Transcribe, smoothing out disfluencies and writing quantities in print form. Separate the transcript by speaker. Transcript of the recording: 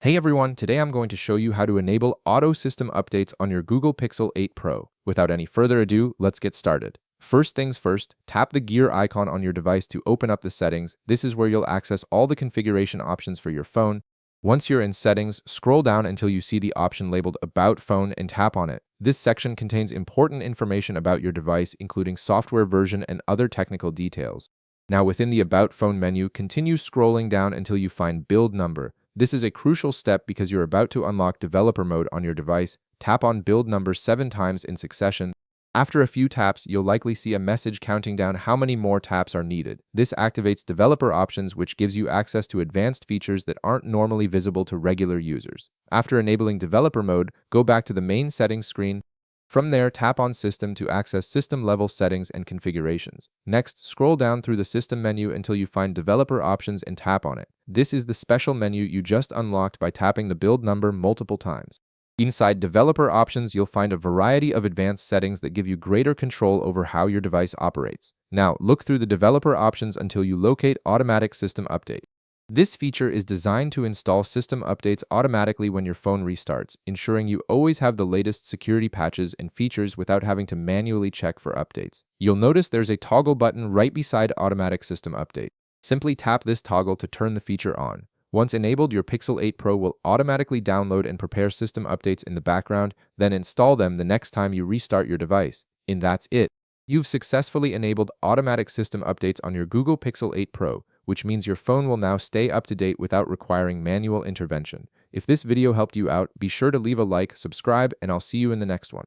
Speaker 1: Hey everyone, today I'm going to show you how to enable auto system updates on your Google Pixel 8 Pro. Without any further ado, let's get started. First things first, tap the gear icon on your device to open up the settings. This is where you'll access all the configuration options for your phone. Once you're in settings, scroll down until you see the option labeled About Phone and tap on it. This section contains important information about your device, including software version and other technical details. Now within the About Phone menu, continue scrolling down until you find Build Number. This is a crucial step because you're about to unlock developer mode on your device. Tap on build number 7 times in succession. After a few taps, you'll likely see a message counting down how many more taps are needed. This activates developer options, which gives you access to advanced features that aren't normally visible to regular users. After enabling developer mode, go back to the main settings screen. From there, tap on System to access system-level settings and configurations. Next, scroll down through the System menu until you find Developer Options and tap on it. This is the special menu you just unlocked by tapping the build number multiple times. Inside Developer Options, you'll find a variety of advanced settings that give you greater control over how your device operates. Now, look through the Developer Options until you locate Automatic System Update. This feature is designed to install system updates automatically when your phone restarts, ensuring you always have the latest security patches and features without having to manually check for updates. You'll notice there's a toggle button right beside Automatic System Update. Simply tap this toggle to turn the feature on. Once enabled, your Pixel 8 Pro will automatically download and prepare system updates in the background, then install them the next time you restart your device. And that's it. You've successfully enabled automatic system updates on your Google Pixel 8 Pro, which means your phone will now stay up to date without requiring manual intervention. If this video helped you out, be sure to leave a like, subscribe, and I'll see you in the next one.